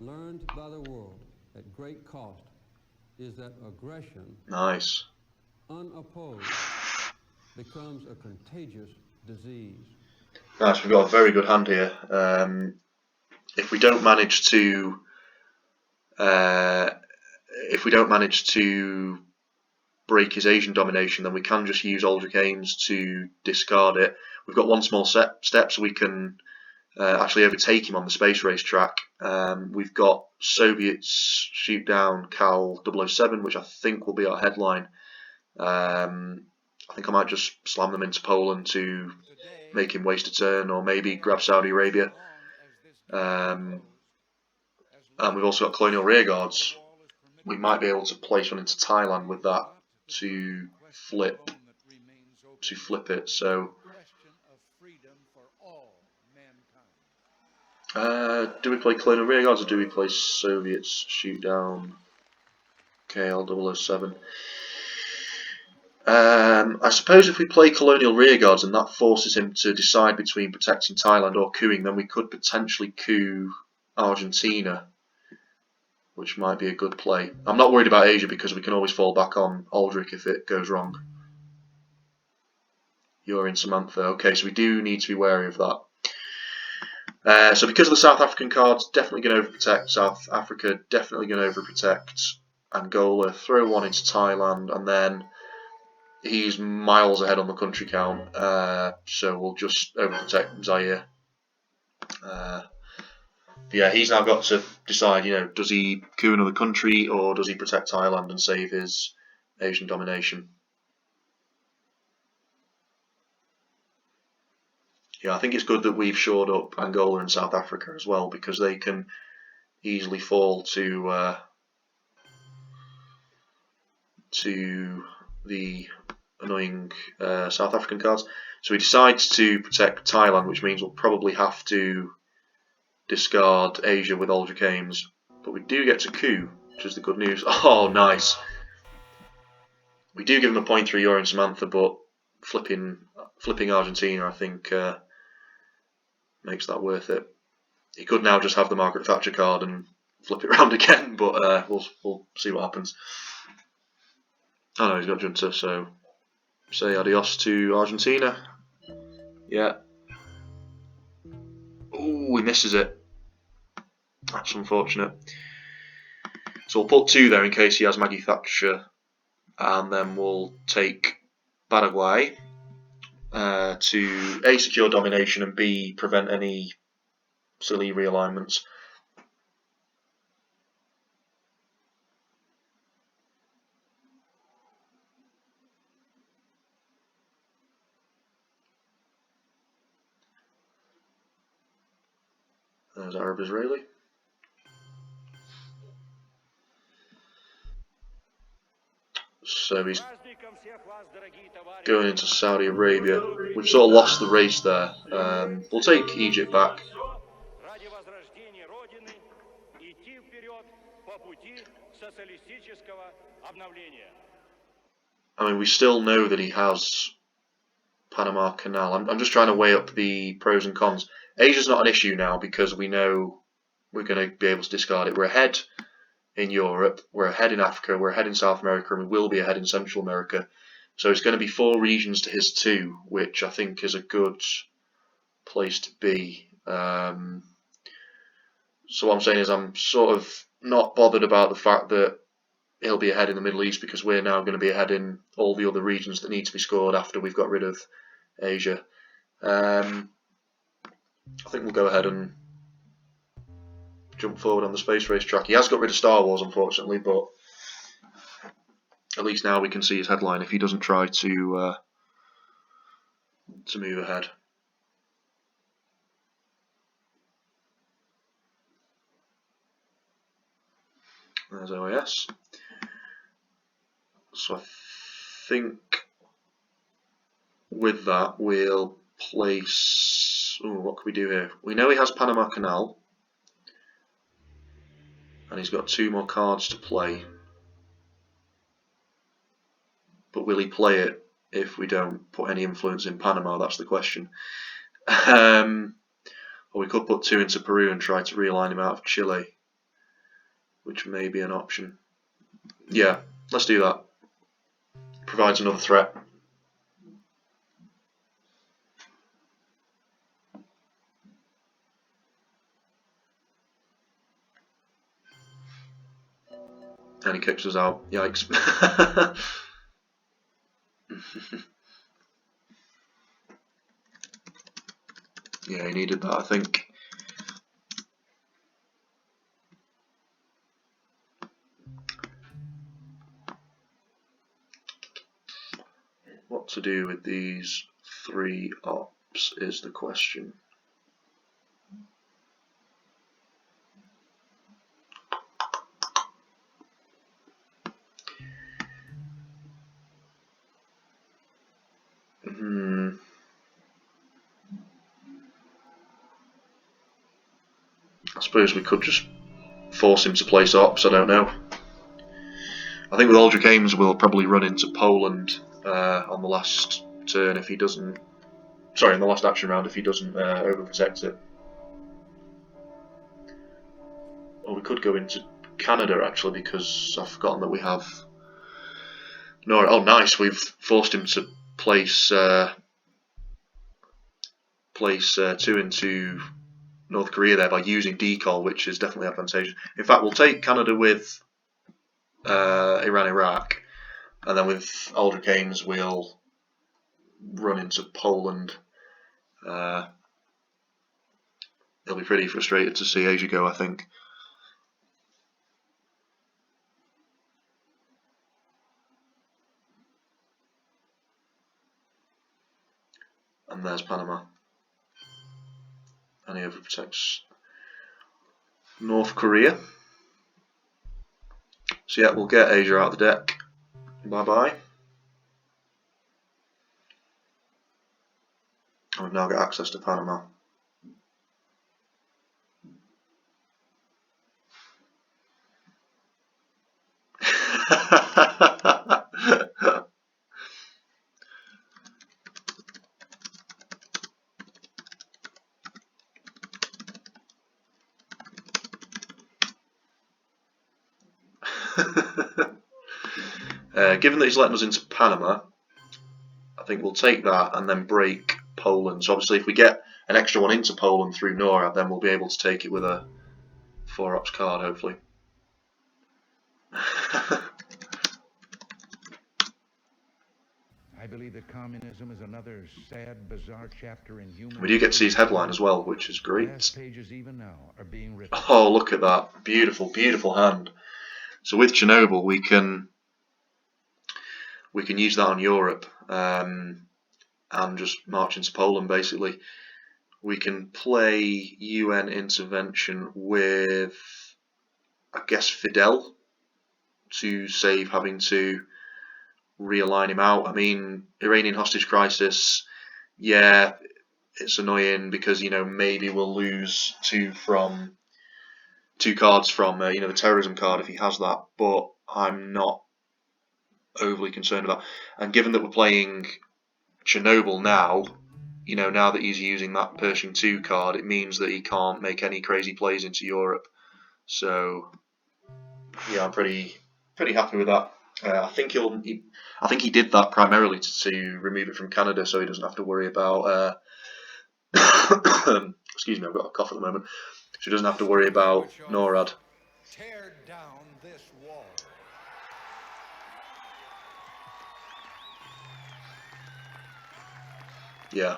F: learned by the world at great cost is that aggression,
A: Nice.
F: unopposed, becomes a contagious disease.
A: Nice. We've got a very good hand here. If we don't manage to break his Asian domination, then we can just use Aldrich Ames to discard it. We've got one small step, so we can actually overtake him on the space race track. We've got Soviets shoot down Cal 007, which I think will be our headline. I think I might just slam them into Poland to make him waste a turn, or maybe grab Saudi Arabia. And we've also got colonial rearguards. We might be able to place one into Thailand with that to flip it. So do we play colonial rearguards or do we play Soviets shoot down KL 007? I suppose if we play colonial rearguards and that forces him to decide between protecting Thailand or cooing, then we could potentially coup Argentina, which might be a good play. I'm not worried about Asia because we can always fall back on Aldrich if it goes wrong. You're in Samantha. Okay, so we do need to be wary of that. So because of the South African cards, definitely going to overprotect South Africa, definitely going to overprotect Angola, throw one into Thailand, and then he's miles ahead on the country count, so we'll just overprotect Zaire. Yeah, he's now got to decide, does he coup another country or does he protect Thailand and save his Asian domination? Yeah, I think it's good that we've shored up Angola and South Africa as well, because they can easily fall to the annoying South African cards. So he decides to protect Thailand, which means we'll probably have to discard Asia with Aldrich Ames, but we do get to coup, which is the good news. Oh, nice. We do give him a point through Euro and Samantha, but flipping Argentina, I think, makes that worth it. He could now just have the Margaret Thatcher card and flip it around again, but we'll see what happens. Oh no, he's got Junta, so say adios to Argentina. Yeah. Ooh, he misses it. That's unfortunate. So we'll put 2 there in case he has Maggie Thatcher, and then we'll take Paraguay. to A, secure domination, and B, prevent any silly realignments. There's Arab-Israeli. So he's going into Saudi Arabia. We've sort of lost the race there. We'll take Egypt back. I mean, we still know that he has Panama Canal. I'm just trying to weigh up the pros and cons. Asia's not an issue now because we know we're going to be able to discard it. We're ahead in Europe, we're ahead in Africa, we're ahead in South America, and we will be ahead in Central America. So it's going to be 4 regions to his 2, which I think is a good place to be. So what I'm saying is I'm sort of not bothered about the fact that he'll be ahead in the Middle East because we're now going to be ahead in all the other regions that need to be scored after we've got rid of Asia. I think we'll go ahead and jump forward on the space race track. He has got rid of Star Wars, unfortunately, but at least now we can see his headline if he doesn't try to move ahead. There's OAS. So I think with that we'll place... Ooh, what can we do here? We know he has Panama Canal. And he's got 2 more cards to play. But will he play it if we don't put any influence in Panama? That's the question. Or we could put 2 into Peru and try to realign him out of Chile, which may be an option. Yeah, let's do that. Provides another threat. And he kicks us out. Yikes. Yeah, he needed that, I think. What to do with these 3 ops is the question. I suppose we could just force him to place ops, I don't know. I think with Aldrich Ames we'll probably run into Poland on the last turn if he doesn't... Sorry, in the last action round if he doesn't overprotect it. Or we could go into Canada actually because I've forgotten that we have... No, oh nice, we've forced him to place 2 into North Korea there by using decall, which is definitely advantageous. In fact, we'll take Canada with Iran, Iraq, and then with Aldrich Ames we'll run into Poland. He'll be pretty frustrated to see Asia go, I think. And there's Panama. And he overprotects North Korea. So yeah, we'll get Asia out of the deck. Bye bye. And we've now got access to Panama. Given that he's letting us into Panama, I think we'll take that and then break Poland. So obviously if we get an extra one into Poland through NORAD, then we'll be able to take it with a 4-ops card, hopefully.
E: I believe that communism is another sad, bizarre chapter in human.
A: We do get to see his headline as well, which is great.
E: Last pages even now are being written.
A: Oh, look at that. Beautiful, beautiful hand. So with Chernobyl, we can use that on Europe and just march into Poland, basically. We can play UN intervention with, I guess, Fidel to save having to realign him out. I mean, Iranian hostage crisis, yeah, it's annoying because, you know, maybe we'll lose two cards from, you know, the terrorism card if he has that, but I'm not overly concerned about. And given that we're playing Chernobyl now, you know, now that he's using that Pershing 2 card, it means that he can't make any crazy plays into Europe. So, yeah, I'm pretty happy with that. I think he did that primarily to remove it from Canada, so he doesn't have to worry about. Excuse me, I've got a cough at the moment. So he doesn't have to worry about NORAD.
E: Tear down this wall.
A: Yeah.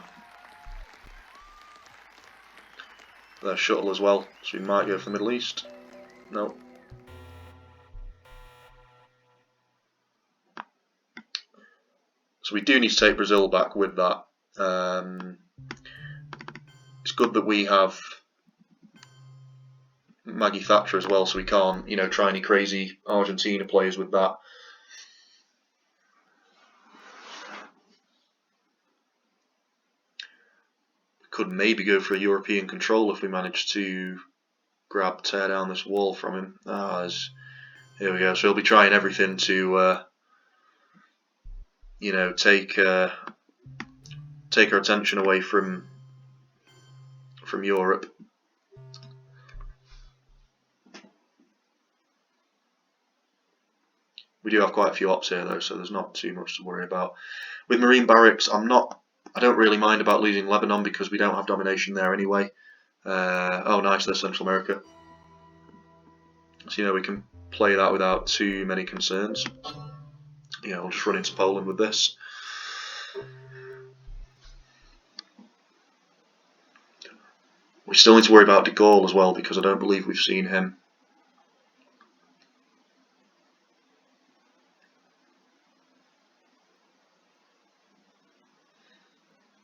A: There's shuttle as well, so we might go for the Middle East. No. So we do need to take Brazil back with that. It's good that we have Maggie Thatcher as well, so we can't, you know, try any crazy Argentina players with that. We could maybe go for a European control if we manage to tear down this wall from him. Here we go. So he'll be trying everything to, you know, take our attention away from Europe. We do have quite a few ops here though, so there's not too much to worry about. With Marine Barracks, I don't really mind about losing Lebanon because we don't have domination there anyway. Oh nice, there's Central America. So, you know, we can play that without too many concerns. Yeah, I'll just run into Poland with this. We still need to worry about de Gaulle as well because I don't believe we've seen him.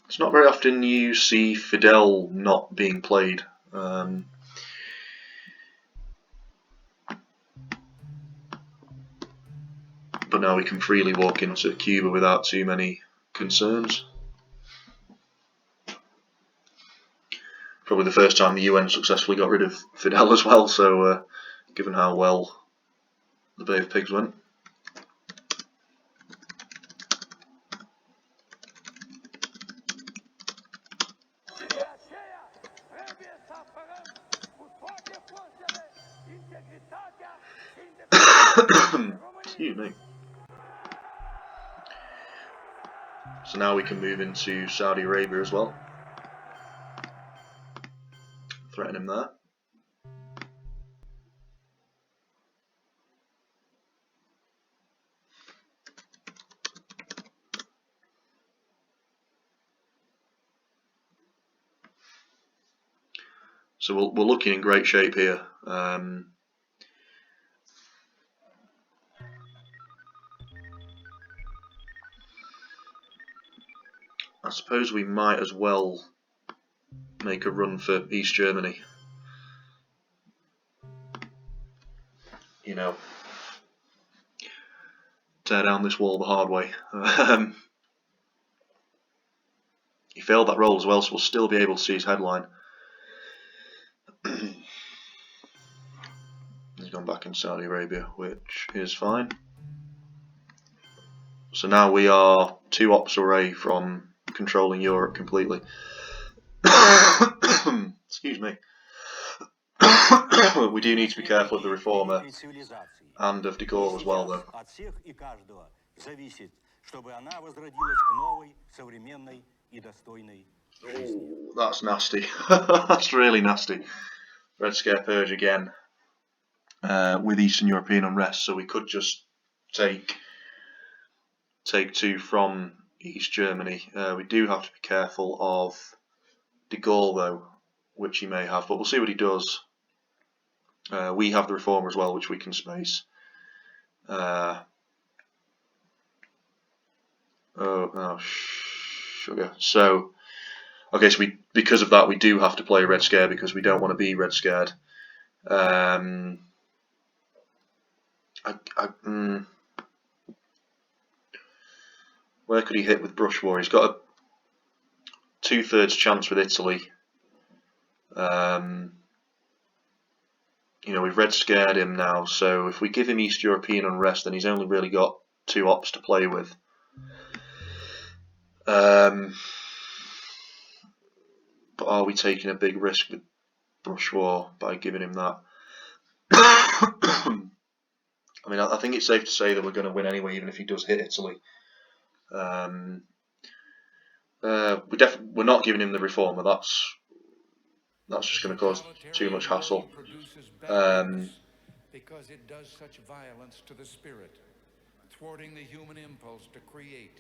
A: It's not very often you see Fidel not being played. But now we can freely walk into Cuba without too many concerns. Probably the first time the UN successfully got rid of Fidel as well, so given how well the Bay of Pigs went. Excuse me. So now we can move into Saudi Arabia as well. Threaten him there. So we're looking in great shape here. I suppose we might as well make a run for East Germany. You know, tear down this wall the hard way. He failed that roll as well, so we'll still be able to see his headline. He's gone back in Saudi Arabia, which is fine. So now we are 2 ops away from controlling Europe completely. Excuse me. We do need to be careful of the reformer and of de Gaulle as well, though. Ooh, that's nasty. That's really nasty. Red Scare Purge again with Eastern European unrest, so we could just take 2 from East Germany. We do have to be careful of de Gaulle though, which he may have, but we'll see what he does. We have the Reformer as well, which we can space. Sugar. So, okay, so because of that, we do have to play Red Scare because we don't want to be Red Scared. Where could he hit with Brush War? He's got a 2/3 chance with Italy. You know, we've Red Scared him now, so if we give him East European Unrest, then he's only really got 2 ops to play with. But are we taking a big risk with Brush War by giving him that? I mean, I think it's safe to say that we're going to win anyway, even if he does hit Italy. We're not giving him the Reformer. That's just going to cause too much hassle.
E: Because it does such violence to the spirit, thwarting the human impulse to create,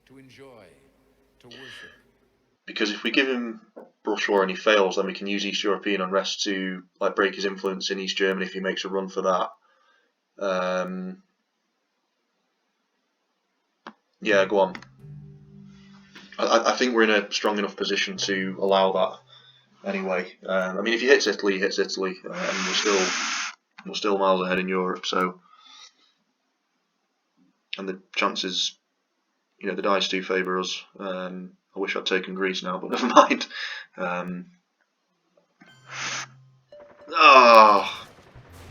E: to enjoy, to worship.
A: Because if we give him Brush War and he fails, then we can use East European Unrest to like break his influence in East Germany if he makes a run for that. Yeah, go on. I think we're in a strong enough position to allow that anyway. I mean, if he hits Italy, he hits Italy, and we're still miles ahead in Europe. So, and the chances, you know, the dice do favour us. I wish I'd taken Greece now, but never mind.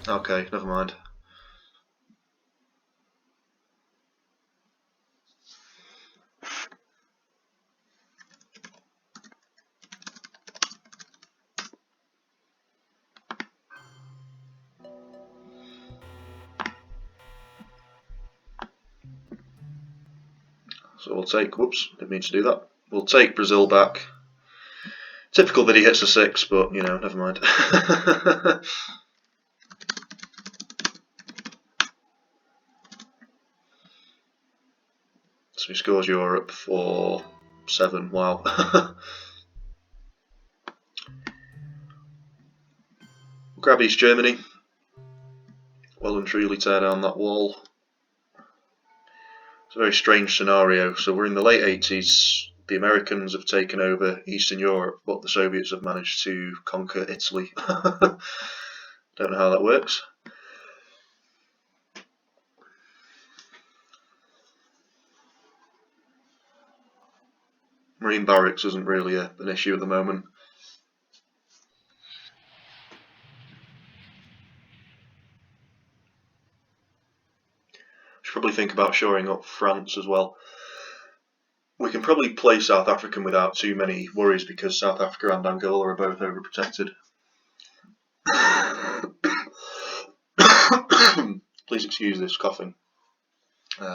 A: Okay, never mind. So we'll take, whoops, didn't mean to do that. We'll take Brazil back. Typical that he hits a 6, but, you know, never mind. So he scores Europe for 7, wow. We'll grab East Germany. Well and truly tear down that wall. It's a very strange scenario. So we're in the late 80s. The Americans have taken over Eastern Europe, but the Soviets have managed to conquer Italy. Don't know how that works. Marine barracks isn't really an issue at the moment. Should probably think about shoring up France as well. We can probably play South African without too many worries because South Africa and Angola are both overprotected. Please excuse this coughing. We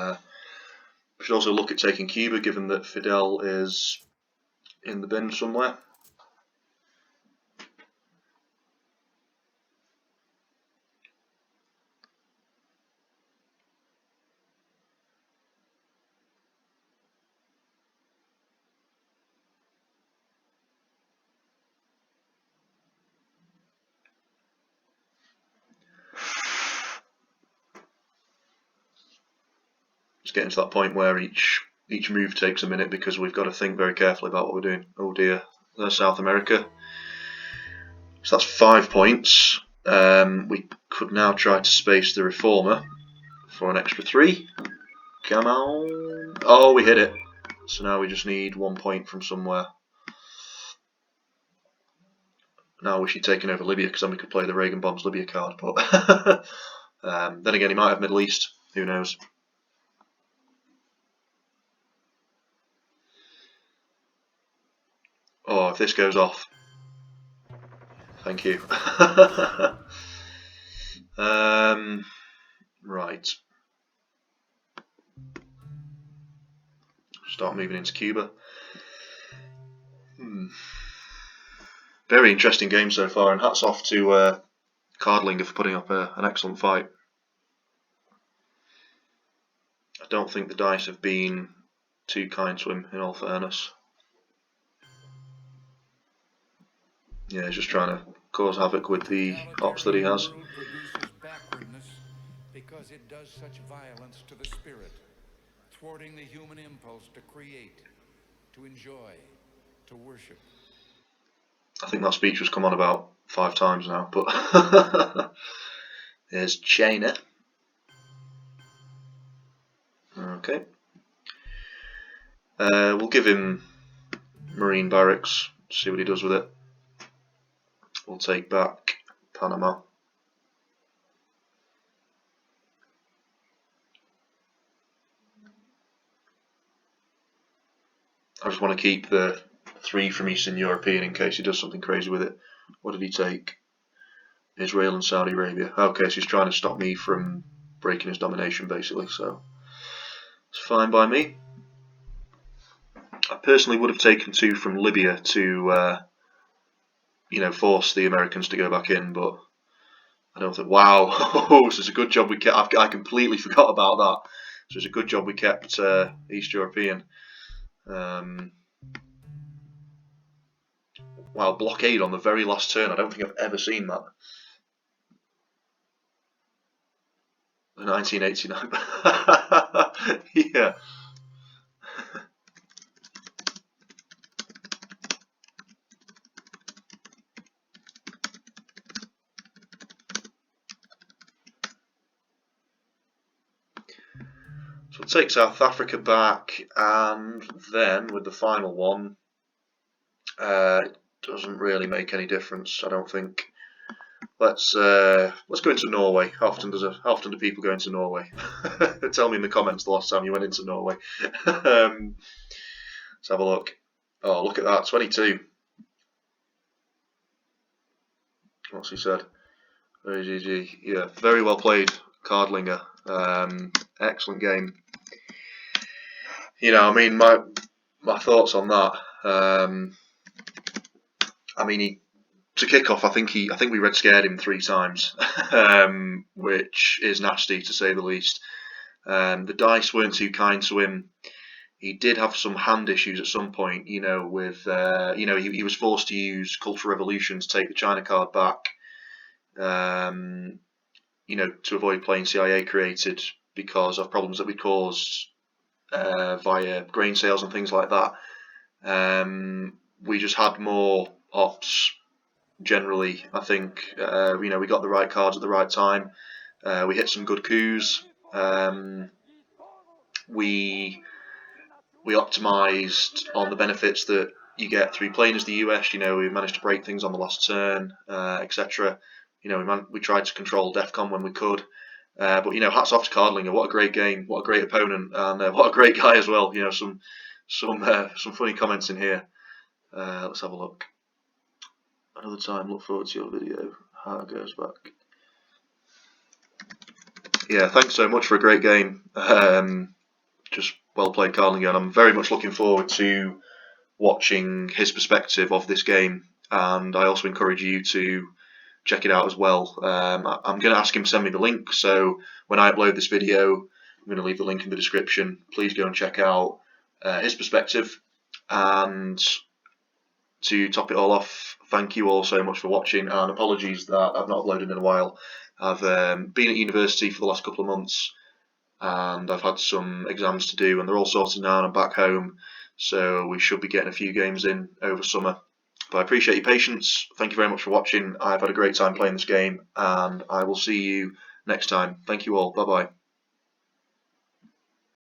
A: should also look at taking Cuba, given that Fidel is in the bin somewhere. It's getting to that point where each move takes a minute because we've got to think very carefully about what we're doing. Oh dear, there's South America. So that's 5 points. We could now try to space the Reformer for an extra 3. Come on. Oh, we hit it. So now we just need 1 point from somewhere. Now I wish he'd taken over Libya because then we could play the Reagan bombs Libya card. But then again, he might have Middle East. Who knows? Oh, if this goes off. Thank you. Right. Start moving into Cuba. Very interesting game so far, and hats off to Cardlinger for putting up an excellent fight. I don't think the dice have been too kind to him, in all fairness. Yeah, he's just trying to cause havoc with the ops that he has.
E: The world produces backwardness because it does such violence to the spirit, thwarting the human impulse to create, to enjoy, to worship.
A: I think that speech was come on about 5 times now, but there's China. Okay. We'll give him Marine Barracks, see what he does with it. We'll take back Panama. I just want to keep the 3 from Eastern European in case he does something crazy with it. What did he take? Israel and Saudi Arabia. Okay, so he's trying to stop me from breaking his domination, basically, so it's fine by me. I personally would have taken 2 from Libya to, you know, force the Americans to go back in, but I don't think. Wow, this is a good job we kept. I completely forgot about that. So it's a good job we kept East European. Wow, blockade on the very last turn. I don't think I've ever seen that. 1989. Yeah. So we'll take South Africa back, and then with the final one, it doesn't really make any difference, I don't think. Let's go into Norway. How often do people go into Norway? Tell me in the comments the last time you went into Norway. Let's have a look. Oh, look at that, 22. What's he said? Very GG. Yeah, very well played, Cardlinger. Excellent game. You know, I mean, my thoughts on that. I mean, to kick off, I think we red scared him 3 times, which is nasty to say the least. The dice weren't too kind to him. He did have some hand issues at some point, you know, with you know, he was forced to use Cultural Revolution to take the China card back, you know, to avoid playing CIA created because of problems that we caused via grain sales and things like that. We just had more ops generally. I think you know, we got the right cards at the right time. We hit some good coups. We optimised on the benefits that you get through playing as the US. You know, we managed to break things on the last turn, etc. You know, we tried to control DEFCON when we could. But you know, hats off to Cardlinger. What a great game! What a great opponent, and what a great guy as well. You know, some funny comments in here. Let's have a look. Another time. Look forward to your video. How it goes back. Yeah, thanks so much for a great game. Just well played, Cardlinger, and I'm very much looking forward to watching his perspective of this game. And I also encourage you to check it out as well. I'm going to ask him to send me the link, so when I upload this video, I'm going to leave the link in the description. Please go and check out his perspective. And to top it all off, thank you all so much for watching, and apologies that I've not uploaded in a while. I've been at university for the last couple of months, and I've had some exams to do, and they're all sorted now, and I'm back home, so we should be getting a few games in over summer. But I appreciate your patience. Thank you very much for watching. I've had a great time playing this game, and I will see you next time. Thank you all. Bye bye.